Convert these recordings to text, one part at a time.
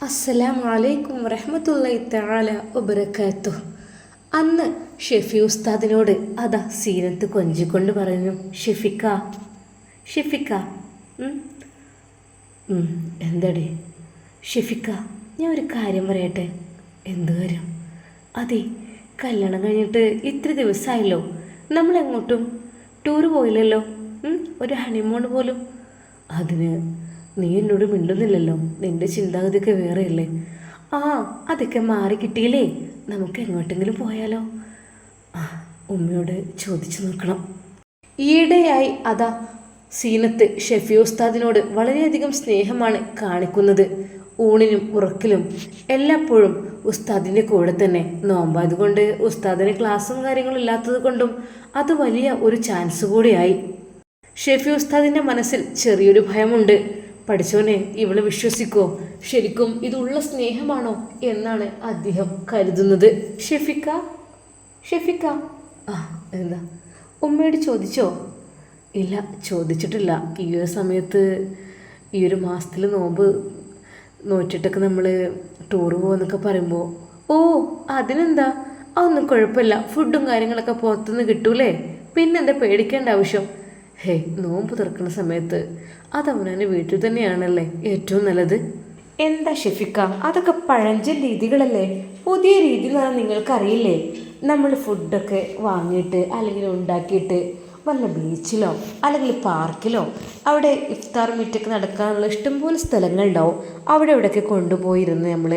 അസ്സലാമു അലൈക്കും വറഹ്മത്തുള്ളാഹി തആല വബറകാതുഹു. അന്ന് ഷെഫി ഉസ്താദിനോട് അതാ സീനത്ത് കൊഞ്ചിക്കൊണ്ട് പറഞ്ഞു, ഷെഫിക്ക ഷെഫിക്ക എന്താടി ഷെഫിക്ക, ഞാൻ ഒരു കാര്യം പറയട്ടെ. എന്ത് കാര്യം? അതെ, കല്യാണം കഴിഞ്ഞിട്ട് ഇത്ര ദിവസമായല്ലോ, നമ്മളെങ്ങോട്ടും ടൂർ പോയില്ലല്ലോ, ഒരു ഹണിമൂൺ പോലും. അതിന് നീ എന്നോട് മിണ്ടുന്നില്ലല്ലോ, നിന്റെ ചിന്താഗതിയൊക്കെ വേറെയല്ലേ. ആ, അതൊക്കെ മാറി കിട്ടിയില്ലേ, നമുക്ക് എങ്ങോട്ടെങ്കിലും പോയാലോ? ഉമ്മയോട് ചോദിച്ചു നോക്കണം. ഈയിടെയായി അതാ സീനത്ത് ഷെഫി ഉസ്താദിനോട് വളരെയധികം സ്നേഹമാണ് കാണിക്കുന്നത്. ഊണിനും ഉറക്കിലും എല്ലായ്പ്പോഴും ഉസ്താദിൻ്റെ കൂടെ തന്നെ. നോമ്പായതുകൊണ്ട് ഉസ്താദിന് ക്ലാസ്സും കാര്യങ്ങളും ഇല്ലാത്തത് കൊണ്ടും അത് വലിയ ഒരു ചാൻസ് കൂടിയായി. ഷെഫി ഉസ്താദിൻ്റെ മനസ്സിൽ ചെറിയൊരു ഭയമുണ്ട്. പഠിച്ചോനെ, ഇവള് വിശ്വസിക്കോ? ശരിക്കും ഇതുള്ള സ്നേഹമാണോ എന്നാണ് അദ്ദേഹം കരുതുന്നത്. ഷെഫിക്ക ഷെഫിക്ക എന്താ ഉമ്മയോട് ചോദിച്ചോ? ഇല്ല, ചോദിച്ചിട്ടില്ല. ഈ ഒരു സമയത്ത്, ഈ ഒരു മാസത്തിൽ നോമ്പ് നോറ്റിട്ടൊക്കെ നമ്മൾ ടൂർ പോകുമെന്നൊക്കെ പറയുമ്പോൾ, ഓ അതിനെന്താ, അതൊന്നും കുഴപ്പമില്ല, ഫുഡും കാര്യങ്ങളൊക്കെ പുറത്തുനിന്ന് കിട്ടൂലേ, പിന്നെന്താ പേടിക്കേണ്ട ആവശ്യം. ഹേ, നോമ്പ് തുറക്കുന്ന സമയത്ത് അതവനെ വീട്ടിൽ തന്നെയാണല്ലേ ഏറ്റവും നല്ലത്. എന്താ ഷെഫിക്ക, അതൊക്കെ പഴഞ്ചൻ രീതികളല്ലേ, പുതിയ രീതി എന്ന് പറഞ്ഞാൽ നിങ്ങൾക്കറിയില്ലേ. നമ്മൾ ഫുഡൊക്കെ വാങ്ങിയിട്ട് അല്ലെങ്കിൽ ഉണ്ടാക്കിയിട്ട് വല്ല ബീച്ചിലോ അല്ലെങ്കിൽ പാർക്കിലോ അവിടെ ഇഫ്താർ മീറ്റൊക്കെ നടക്കാനുള്ള ഇഷ്ടംപോലെ സ്ഥലങ്ങളുണ്ടാവും. അവിടെ ഇവിടെയൊക്കെ കൊണ്ടുപോയിരുന്ന് നമ്മൾ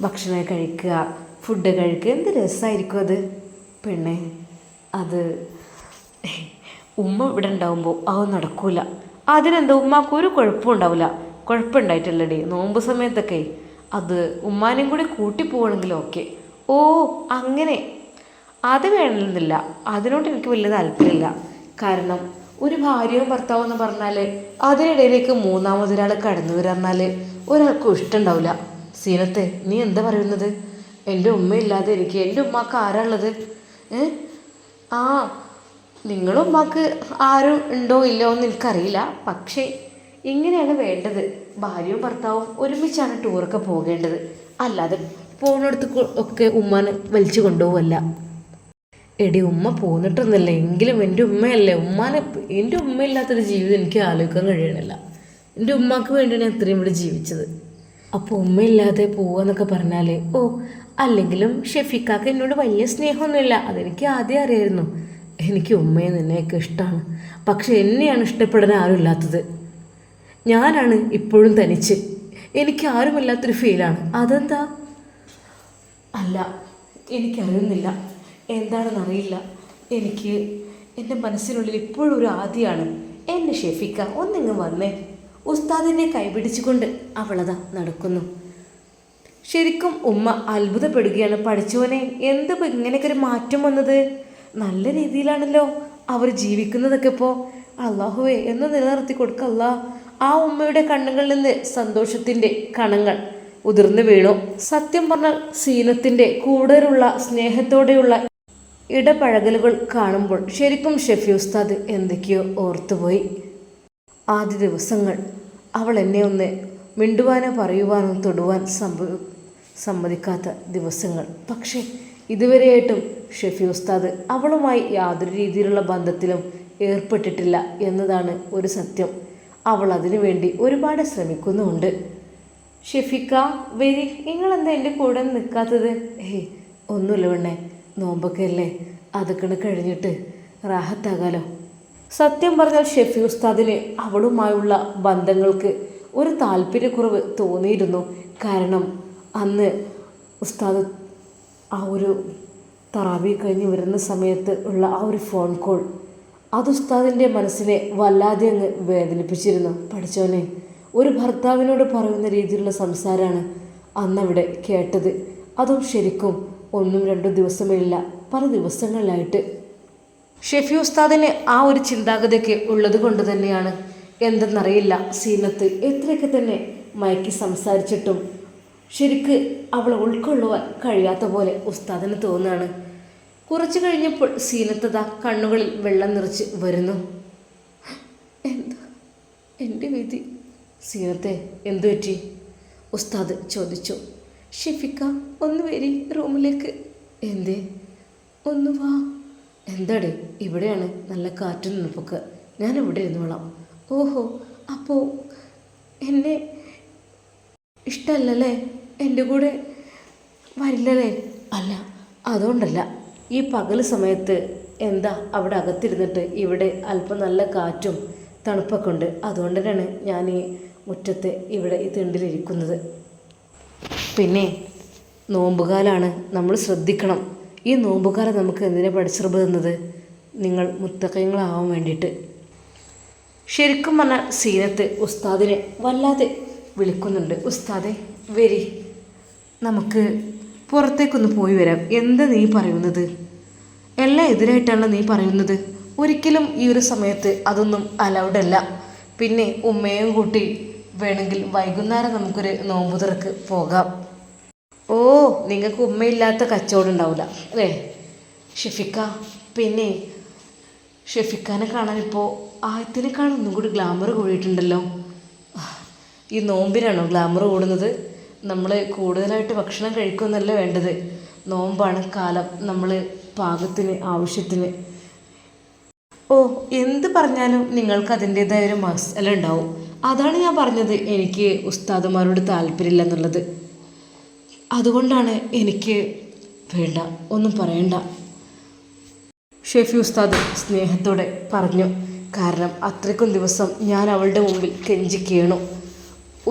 ഭക്ഷണം കഴിക്കുക, ഫുഡ് കഴിക്കുക. എന്ത് രസമായിരിക്കും അത്. പിന്നെ അത് ഉമ്മ ഇവിടെ ഉണ്ടാവുമ്പോൾ അത് നടക്കൂല. അതിനെന്താ, ഉമ്മാക്ക് ഒരു കുഴപ്പവും ഉണ്ടാവില്ല. കുഴപ്പമുണ്ടായിട്ടില്ലടി, നോമ്പ് സമയത്തൊക്കെ അത് ഉമ്മാനെയും കൂടി കൂട്ടി പോവുകയാണെങ്കിൽ ഓക്കെ. ഓ അങ്ങനെ, അത് വേണമെന്നില്ല. അതിനോട് എനിക്ക് വലിയ താല്പര്യമില്ല. കാരണം ഒരു ഭാര്യയും ഭർത്താവും എന്ന് പറഞ്ഞാൽ അതിനിടയിലേക്ക് മൂന്നാമതൊരാൾ കടന്നു വരാന്നാൽ ഒരാൾക്കും ഇഷ്ടമുണ്ടാവില്ല. സീനത്തെ, നീ എന്താ പറയുന്നത്? എൻ്റെ ഉമ്മയില്ലാതെ എനിക്ക് എൻ്റെ ഉമ്മാക്ക് ആരാളുള്ളത്? ആ, നിങ്ങളും ഉമ്മാക്ക് ആരും ഉണ്ടോ ഇല്ലോ എന്ന് എനിക്കറിയില്ല. പക്ഷേ ഇങ്ങനെയാണ് വേണ്ടത്. ഭാര്യയും ഭർത്താവും ഒരുമിച്ചാണ് ടൂറൊക്കെ പോകേണ്ടത്. അല്ലാതെ പോകുന്നിടത്ത് ഒക്കെ ഉമ്മാനെ വലിച്ചു കൊണ്ടുപോവല്ല. എടി, ഉമ്മ പോന്നിട്ടൊന്നുമില്ല, എങ്കിലും എൻ്റെ ഉമ്മയല്ലേ. എൻ്റെ ഉമ്മയില്ലാത്തൊരു ജീവിതം എനിക്ക് ആലോചിക്കാൻ കഴിയണില്ല. എൻ്റെ ഉമ്മാക്ക് വേണ്ടിയാണ് ഞാൻ ഇത്രയും ഇവിടെ ജീവിച്ചത്. അപ്പോൾ ഉമ്മയില്ലാതെ പോവാന്നൊക്കെ പറഞ്ഞാൽ, ഓ അല്ലെങ്കിലും ഷെഫിക്കാക്ക് എന്നോട് വലിയ സ്നേഹമൊന്നുമില്ല, അതെനിക്ക് ആദ്യം അറിയായിരുന്നു. എനിക്ക് ഉമ്മയെ നിന്നെയൊക്കെ ഇഷ്ടമാണ്. പക്ഷെ എന്നെയാണ് ഇഷ്ടപ്പെടാൻ ആരും ഇല്ലാത്തത്. ഞാനാണ് ഇപ്പോഴും തനിച്ച്. എനിക്ക് ആരുമില്ലാത്തൊരു ഫീലാണ്. അതെന്താ? അല്ല, എനിക്കറിയുന്നില്ല, എന്താണെന്നറിയില്ല. എനിക്ക് എൻ്റെ മനസ്സിനുള്ളിൽ ഇപ്പോഴും ഒരു ആദിയാണ്. എൻ്റെ ഷെഫിക്ക, ഒന്നിങ്ങ് വന്നേ. ഉസ്താദിനെ കൈപിടിച്ചുകൊണ്ട് അവളതാ നടക്കുന്നു. ശരിക്കും ഉമ്മ അത്ഭുതപ്പെടുകയാണ്. പഠിച്ചവനെ, എന്താ ഇങ്ങനെയൊക്കെ ഒരു മാറ്റം വന്നത്? നല്ല രീതിയിലാണല്ലോ അവർ ജീവിക്കുന്നതൊക്കെ. ഇപ്പോൾ അള്ളാഹുവേ എന്ന് നിലനിർത്തി കൊടുക്കല്ല. ആ ഉമ്മയുടെ കണ്ണുകളിൽ നിന്ന് സന്തോഷത്തിൻ്റെ കണങ്ങൾ ഉതിർന്നു വീണു. സത്യം പറഞ്ഞാൽ സീനത്തിൻ്റെ കൂടുതലുള്ള സ്നേഹത്തോടെയുള്ള ഇടപഴകലുകൾ കാണുമ്പോൾ ശരിക്കും ഷെഫി ഉസ്താദ് എന്തൊക്കെയോ ഓർത്തുപോയി. ആദ്യ ദിവസങ്ങൾ അവൾ എന്നെ ഒന്ന് മിണ്ടുവാനോ പറയുവാനോ തൊടുവാൻ സമ്മതിക്കാത്ത ദിവസങ്ങൾ. പക്ഷേ ഇതുവരെയായിട്ടും ഷെഫി ഉസ്താദ് അവളുമായി യാതൊരു രീതിയിലുള്ള ബന്ധത്തിലും ഏർപ്പെട്ടിട്ടില്ല എന്നതാണ് ഒരു സത്യം. അവൾ അതിനു വേണ്ടി ഒരുപാട് ശ്രമിക്കുന്നുമുണ്ട്. ഷെഫിക്ക വരി, നിങ്ങളെന്താ എൻ്റെ കൂടെ നിൽക്കാത്തത്? ഒന്നുമില്ല പെണ്ണേ, നോമ്പൊക്കെ അല്ലേ, അതൊക്കെ കഴിഞ്ഞിട്ട് റാഹത്താകാലോ. സത്യം പറഞ്ഞാൽ ഷെഫി ഉസ്താദിന് അവളുമായുള്ള ബന്ധങ്ങൾക്ക് ഒരു താല്പര്യക്കുറവ് തോന്നിയിരുന്നു. കാരണം അന്ന് ഉസ്താദ് ആ ഒരു തറാവി കഴിഞ്ഞ് വരുന്ന സമയത്ത് ഉള്ള ആ ഒരു ഫോൺ കോൾ, അത് ഉസ്താദിൻ്റെ മനസ്സിനെ വല്ലാതെ അങ്ങ് വേദനിപ്പിച്ചിരുന്നു. പഠിച്ചോനെ, ഒരു ഭർത്താവിനോട് പറയുന്ന രീതിയിലുള്ള സംസാരമാണ് അന്നവിടെ കേട്ടത്. അതും ശരിക്കും 1-2 ദിവസമില്ല, പല ദിവസങ്ങളിലായിട്ട്. ഷെഫി ഉസ്താദിന് ആ ഒരു ചിന്താഗതിയൊക്കെ ഉള്ളത് കൊണ്ട് തന്നെയാണ് എന്തെന്നറിയില്ല, സീനത്ത് എത്രയൊക്കെ തന്നെ മയക്കി സംസാരിച്ചിട്ടും ശരിക്ക് അവളെ ഉൾക്കൊള്ളുവാൻ കഴിയാത്ത പോലെ ഉസ്താദിന് തോന്നുകയാണ്. കുറച്ചു കഴിഞ്ഞപ്പോൾ സീനത്തതാ കണ്ണുകളിൽ വെള്ളം നിറച്ച് വരുന്നു. എന്താ എൻ്റെ വിധി? സീനത്തെ, എന്തു പറ്റി? ഉസ്താദ് ചോദിച്ചു. ഷെഫിക്ക ഒന്ന് വരി റൂമിലേക്ക്. എന്തേ? ഒന്ന് വാ. എന്താടേ? ഇവിടെയാണ് നല്ല കാറ്റും നിന്നപ്പൊക്കെ, ഞാൻ ഇവിടെ ഇരുന്നോളാം. ഓഹോ, അപ്പോൾ എന്നെ ഇഷ്ടമല്ലല്ലേ? എൻ്റെ കൂടെ വരില്ലല്ലേ? അല്ല, അതുകൊണ്ടല്ല. ഈ പകൽ സമയത്ത് എന്താ അവിടെ അകത്തിരുന്നിട്ട്, ഇവിടെ അല്പം നല്ല കാറ്റും തണുപ്പൊക്കെ ഉണ്ട്. അതുകൊണ്ട് തന്നെയാണ് ഞാൻ ഈ മുറ്റത്ത് ഇവിടെ ഈ തിണ്ടിലിരിക്കുന്നത്. പിന്നെ നോമ്പുകാലാണ്, നമ്മൾ ശ്രദ്ധിക്കണം. ഈ നോമ്പുകാലം നമുക്ക് എന്തിനാ പഠിച്ചറിവ് തന്നത്? നിങ്ങൾ മുത്തക്കയങ്ങളാവാൻ വേണ്ടിയിട്ട്. ശരിക്കും പറഞ്ഞാൽ സീനത്ത് ഉസ്താദിനെ വല്ലാതെ വിളിക്കുന്നുണ്ട്. ഉസ്താദെ വരി, നമുക്ക് പുറത്തേക്കൊന്ന് പോയി വരാം. എന്താ നീ പറയുന്നത്? എല്ലാം എതിരായിട്ടാണ് നീ പറയുന്നത്. ഒരിക്കലും ഈ ഒരു സമയത്ത് അതൊന്നും അലൗഡല്ല. പിന്നെ ഉമ്മയും കൂട്ടി വേണമെങ്കിൽ വൈകുന്നേരം നമുക്കൊരു നോമ്പ് തുറക്ക് പോകാം. ഓ, നിങ്ങൾക്ക് ഉമ്മയില്ലാത്ത കച്ചവടം ഉണ്ടാവില്ല അല്ലേ ഷെഫിക്ക? പിന്നെ ഷെഫിക്കാനെ കാണാനിപ്പോൾ ആയത്തിനേക്കാൾ ഒന്നും കൂടി ഗ്ലാമർ കൂടിയിട്ടുണ്ടല്ലോ. ഈ നോമ്പിനാണോ ഗ്ലാമർ കൂടുന്നത്? നമ്മൾ കൂടുതലായിട്ട് ഭക്ഷണം കഴിക്കുമെന്നല്ല വേണ്ടത്. നോമ്പാണ് കാലം, നമ്മൾ പാകത്തിന് ആവശ്യത്തിന്. ഓ, എന്ത് പറഞ്ഞാലും നിങ്ങൾക്ക് അതിൻ്റേതായ ഒരു മസാല ഉണ്ടാവും. അതാണ് ഞാൻ പറഞ്ഞത് എനിക്ക് ഉസ്താദുമാരോട് താല്പര്യമില്ല എന്നുള്ളത്. അതുകൊണ്ടാണ് എനിക്ക് വേണ്ട, ഒന്നും പറയണ്ട. ഷെഫി ഉസ്താദ് സ്നേഹത്തോടെ പറഞ്ഞു. കാരണം അത്രയ്ക്കും ദിവസം ഞാൻ അവളുടെ മുമ്പിൽ കെഞ്ചി കേണു.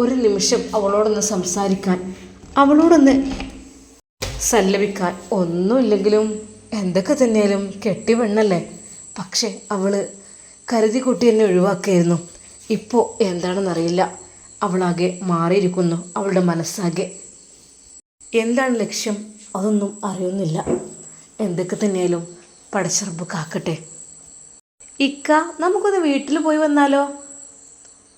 ഒരു നിമിഷം അവളോടൊന്ന് സംസാരിക്കാൻ, അവളോടൊന്ന് സല്ലപിക്കാൻ. ഒന്നുമില്ലെങ്കിലും എന്തൊക്കെ തന്നെയാലും കെട്ടി പെണ്ണല്ലേ. പക്ഷേ അവൾ കരുതി കൂട്ടി എന്നെ ഒഴിവാക്കിയായിരുന്നു. ഇപ്പോൾ എന്താണെന്നറിയില്ല, അവളാകെ മാറിയിരിക്കുന്നു. അവളുടെ മനസ്സാകെ എന്താണ് ലക്ഷ്യം അതൊന്നും അറിയുന്നില്ല. എന്തൊക്കെ തന്നെയാലും പടച്ചറബ് കാക്കട്ടെ. ഇക്ക, നമുക്കൊന്ന് വീട്ടിൽ പോയി വന്നാലോ?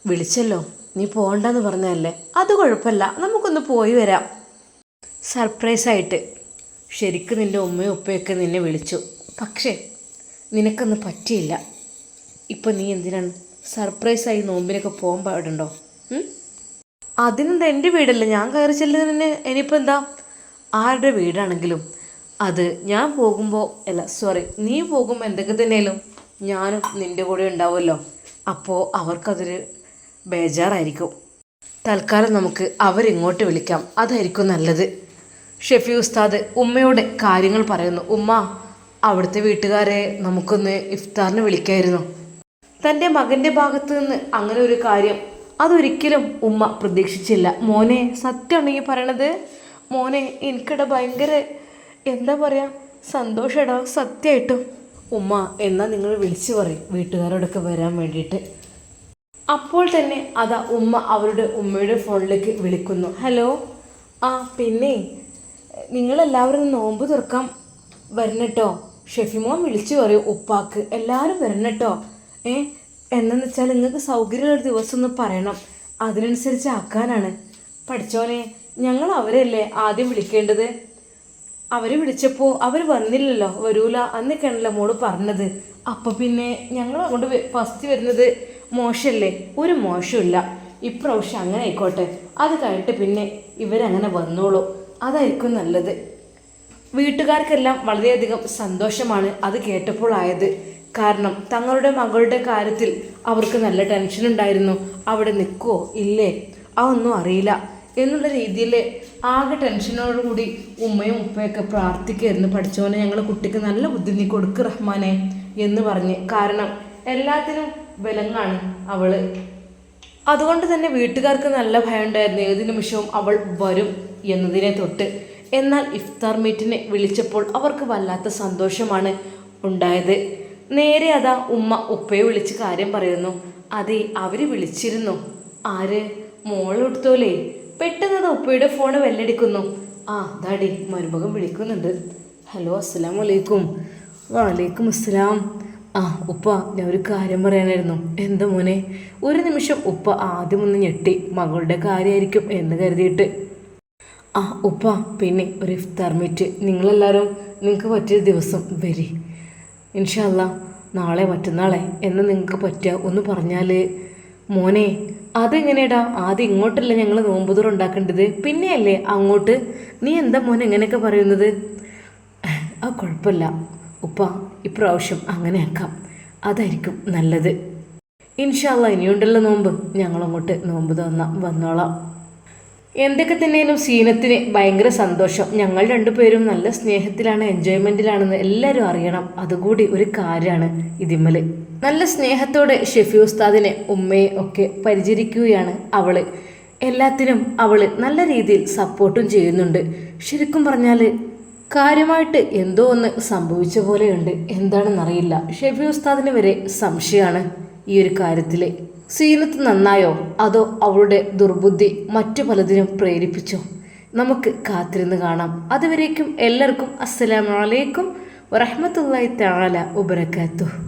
വിളിച്ചല്ലോ, നീ പോകണ്ടെന്ന് പറഞ്ഞതല്ലേ? അത് കുഴപ്പമില്ല, നമുക്കൊന്ന് പോയി വരാം. സർപ്രൈസായിട്ട്. ശരിക്കും നിൻ്റെ ഉമ്മയും ഉപ്പയൊക്കെ നിന്നെ വിളിച്ചു, പക്ഷേ നിനക്കൊന്ന് പറ്റിയില്ല. ഇപ്പം നീ എന്തിനാണ് സർപ്രൈസായി നോമ്പിനൊക്കെ പോകാൻ പാടുണ്ടോ? അതിനെന്താ, എൻ്റെ വീടല്ലേ, ഞാൻ കയറി ചെല്ലുന്നതിന് ഇനിയിപ്പോൾ എന്താ? ആരുടെ വീടാണെങ്കിലും അത് ഞാൻ പോകുമ്പോൾ നീ പോകുമ്പോൾ എന്തൊക്കെ തന്നെയാലും ഞാനും നിൻ്റെ കൂടെ ഉണ്ടാവുമല്ലോ. അപ്പോൾ അവർക്കതൊരു ബേജാറായിരിക്കും. തൽക്കാലം നമുക്ക് അവരിങ്ങോട്ട് വിളിക്കാം, അതായിരിക്കും നല്ലത്. ഷെഫി ഉസ്താദ് ഉമ്മയോട് കാര്യങ്ങൾ പറയുന്നു. ഉമ്മ, അവിടുത്തെ വീട്ടുകാരെ നമുക്കൊന്ന് ഇഫ്താറിന് വിളിക്കായിരുന്നു. തൻ്റെ മകൻ്റെ ഭാഗത്ത് നിന്ന് അങ്ങനെ ഒരു കാര്യം അതൊരിക്കലും ഉമ്മ പ്രതീക്ഷിച്ചില്ല. മോനെ, സത്യമാണ് ഈ പറയണത്? മോനെ, എനിക്കിടെ ഭയങ്കര എന്താ പറയുക, സന്തോഷടാ, സത്യമായിട്ടും. ഉമ്മ, എന്നാൽ നിങ്ങൾ വിളിച്ചു പറയും വീട്ടുകാരോടൊക്കെ വരാൻ വേണ്ടിയിട്ട്. അപ്പോൾ തന്നെ അതാ ഉമ്മ അവരുടെ ഉമ്മയുടെ ഫോണിലേക്ക് വിളിക്കുന്നു. ഹലോ, പിന്നെ നിങ്ങളെല്ലാവരും നോമ്പ് തുറക്കാൻ വരണട്ടോ. ഷെഫിമോൻ വിളിച്ചു പറയും ഉപ്പാക്ക് എല്ലാവരും വരണട്ടോ. എന്നു വെച്ചാൽ നിങ്ങൾക്ക് സൗകര്യമുള്ളൊരു ദിവസം ഒന്ന് പറയണം, അതിനനുസരിച്ച് ആക്കാനാണ്. പഠിച്ചോനെ, ഞങ്ങൾ അവരല്ലേ ആദ്യം വിളിക്കേണ്ടത്. അവർ വിളിച്ചപ്പോൾ അവർ വന്നില്ലല്ലോ, വരൂല അന്നൊക്കെയാണല്ലോ മോള് പറഞ്ഞത്. അപ്പോൾ പിന്നെ ഞങ്ങൾ അങ്ങോട്ട് ഫസ്റ്റ് വരുന്നത് മോശമല്ലേ? ഒരു മോശമില്ല, ഇപ്രാവശ്യം അങ്ങനെ ആയിക്കോട്ടെ. അത് കഴിഞ്ഞിട്ട് പിന്നെ ഇവരങ്ങനെ വന്നോളൂ, അതായിരിക്കും നല്ലത്. വീട്ടുകാർക്കെല്ലാം വളരെയധികം സന്തോഷമാണ് അത് കേട്ടപ്പോൾ ആയത്. കാരണം തങ്ങളുടെ മകളുടെ കാര്യത്തിൽ അവർക്ക് നല്ല ടെൻഷൻ ഉണ്ടായിരുന്നു. അവിടെ നിൽക്കുമോ ഇല്ലേ അതൊന്നും അറിയില്ല എന്നുള്ള രീതിയിൽ ആകെ ടെൻഷനോടുകൂടി ഉമ്മയും ഉപ്പയൊക്കെ പ്രാർത്ഥിക്കുകയായിരുന്നു. പഠിച്ചവനെ, ഞങ്ങളുടെ കുട്ടിക്ക് നല്ല ബുദ്ധി നീ കൊടുക്ക് റഹ്മാനെ എന്ന് പറഞ്ഞ്. കാരണം എല്ലാത്തിനും വിലങ്ങാണ് അവൾ. അതുകൊണ്ട് തന്നെ വീട്ടുകാർക്ക് നല്ല ഭയം ഉണ്ടായിരുന്നു, ഏത് നിമിഷവും അവൾ വരും എന്നതിനെ തൊട്ട്. എന്നാൽ ഇഫ്താർ മീറ്റിനെ വിളിച്ചപ്പോൾ അവർക്ക് വല്ലാത്ത സന്തോഷമാണ് ഉണ്ടായത്. നേരെ അതാ ഉമ്മ ഉപ്പയെ വിളിച്ച് കാര്യം പറയുന്നു. അതെ, അവർ വിളിച്ചിരുന്നു. ആര്? മോളെടുത്തോലേ. പെട്ടെന്നത് ഉപ്പയുടെ ഫോണ് വെല്ലടിക്കുന്നു. ദാടി മരുമകൻ വിളിക്കുന്നുണ്ട്. ഹലോ, അസ്സലാമു അലൈക്കും. വലൈക്കും അസ്സലാം. ഉപ്പ, ഞാൻ ഒരു കാര്യം പറയാനായിരുന്നു. എന്താ മോനെ? ഒരു നിമിഷം ഉപ്പ ആദ്യം ഒന്ന് ഞെട്ടി, മകളുടെ കാര്യമായിരിക്കും എന്ന് കരുതിയിട്ട്. ഉപ്പ, പിന്നെ ഒരു ഇഫ്താർ മീറ്റ് നിങ്ങളെല്ലാവരും നിങ്ങൾക്ക് പറ്റിയ ദിവസം വരി. ഇൻഷാ അല്ലാ നാളെ മറ്റന്നാളെ എന്ന് നിങ്ങൾക്ക് പറ്റുക ഒന്ന് പറഞ്ഞാൽ മോനെ അതെങ്ങനെയാടാ? ആദ്യം ഇങ്ങോട്ടല്ലേ ഞങ്ങൾ നോമ്പുതുറ ഉണ്ടാക്കേണ്ടത്, പിന്നെയല്ലേ അങ്ങോട്ട്? നീ എന്താ മോനെ എങ്ങനെയൊക്കെ പറയുന്നത്? ആ കുഴപ്പമില്ല ഉപ്പ, ഇപ്രാവശ്യം അങ്ങനെ ആക്കാം, അതായിരിക്കും നല്ലത്. ഇൻഷാല്ല ഇനിയുണ്ടല്ലോ നോമ്പ്, ഞങ്ങളങ്ങോട്ട് നോമ്പ് വന്നോളാം. എന്തൊക്കെ തന്നെയാലും സീനത്തിന് ഭയങ്കര സന്തോഷം. ഞങ്ങൾ രണ്ടുപേരും നല്ല സ്നേഹത്തിലാണ്, എൻജോയ്മെൻറ്റിലാണെന്ന് എല്ലാവരും അറിയണം. അതുകൂടി ഒരു കാര്യമാണ് ഇതിമ്മല്. നല്ല സ്നേഹത്തോടെ ഷെഫി ഉസ്താദിനെ ഉമ്മയെ ഒക്കെ പരിചരിക്കുകയാണ് അവള്. എല്ലാത്തിനും അവൾ നല്ല രീതിയിൽ സപ്പോർട്ടും ചെയ്യുന്നുണ്ട്. ശരിക്കും പറഞ്ഞാൽ കാര്യമായിട്ട് എന്തോ ഒന്ന് സംഭവിച്ച പോലെയുണ്ട്. എന്താണെന്നറിയില്ല. ഷെഫി ഉസ്താദിന് വരെ സംശയമാണ് ഈ ഒരു കാര്യത്തിൽ. സീനത്ത് നന്നായോ അതോ അവളുടെ ദുർബുദ്ധി മറ്റു പലതിനും പ്രേരിപ്പിച്ചോ? നമുക്ക് കാത്തിരുന്ന് കാണാം. അതുവരേക്കും എല്ലാവർക്കും അസ്സലാമു അലൈക്കും വറഹ്മത്തുള്ളാഹി തആല വബറകാതുഹു.